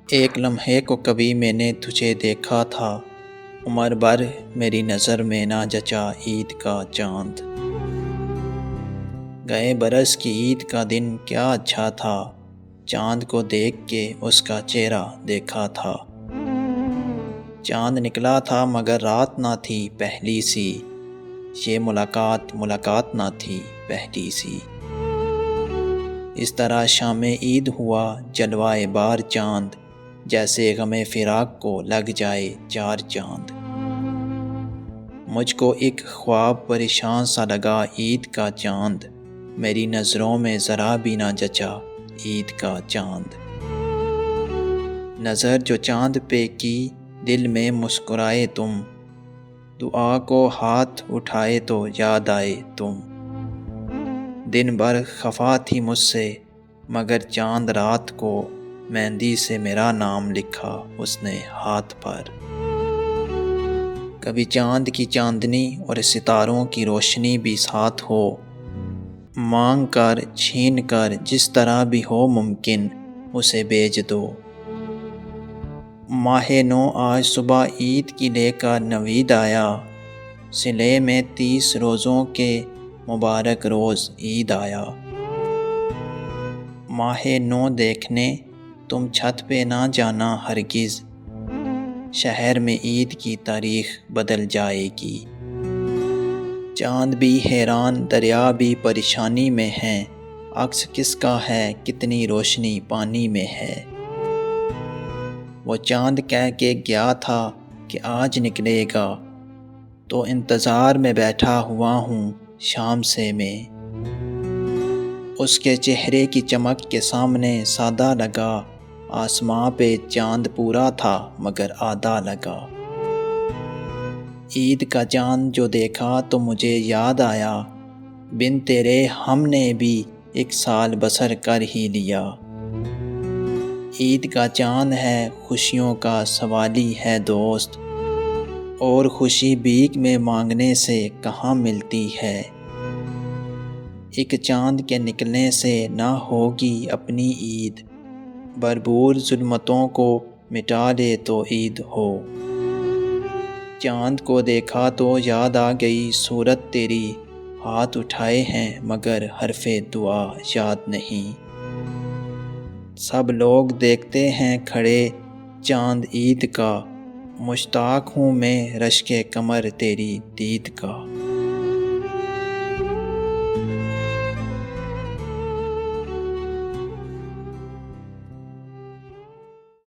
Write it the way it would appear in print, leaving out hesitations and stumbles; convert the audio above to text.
ایک لمحے کو کبھی میں نے تجھے دیکھا تھا، عمر بھر میری نظر میں نہ جچا عید کا چاند۔ گئے برس کی عید کا دن کیا اچھا تھا، چاند کو دیکھ کے اس کا چہرہ دیکھا تھا۔ چاند نکلا تھا مگر رات نہ تھی پہلی سی، یہ ملاقات نہ تھی پہلی سی۔ اس طرح شام عید ہوا جلوائے بار چاند، جیسے غم فراق کو لگ جائے چار چاند۔ مجھ کو ایک خواب پریشان سا لگا عید کا چاند، میری نظروں میں ذرا بھی نہ جچا عید کا چاند۔ نظر جو چاند پہ کی دل میں مسکرائے تم، دعا کو ہاتھ اٹھائے تو یاد آئے تم۔ دن بھر خفا تھی مجھ سے مگر چاند رات کو، مہندی سے میرا نام لکھا اس نے ہاتھ پر۔ کبھی چاند کی چاندنی اور ستاروں کی روشنی بھی ساتھ ہو، مانگ کر چھین کر جس طرح بھی ہو ممکن اسے بھیج دو۔ ماہ نو آج صبح عید کی لے کر نوید آیا، سلے میں 30 روزوں کے مبارک روز عید آیا۔ ماہ نو دیکھنے تم چھت پہ نہ جانا ہرگز، شہر میں عید کی تاریخ بدل جائے گی۔ چاند بھی حیران دریا بھی پریشانی میں ہے، عکس کس کا ہے کتنی روشنی پانی میں ہے۔ وہ چاند کہہ کے گیا تھا کہ آج نکلے گا، تو انتظار میں بیٹھا ہوا ہوں شام سے میں۔ اس کے چہرے کی چمک کے سامنے سادہ لگا، آسماں پہ چاند پورا تھا مگر آدھا لگا۔ عید کا چاند جو دیکھا تو مجھے یاد آیا، بن تیرے ہم نے بھی ایک سال بسر کر ہی لیا۔ عید کا چاند ہے خوشیوں کا سوالی ہے دوست، اور خوشی بھیک میں مانگنے سے کہاں ملتی ہے۔ ایک چاند کے نکلنے سے نہ ہوگی اپنی عید، بھرپور ظلمتوں کو مٹا دے تو عید ہو۔ چاند کو دیکھا تو یاد آ گئی صورت تیری، ہاتھ اٹھائے ہیں مگر حرف دعا یاد نہیں۔ سب لوگ دیکھتے ہیں کھڑے چاند عید کا، مشتاق ہوں میں رشک قمر تیری دید کا۔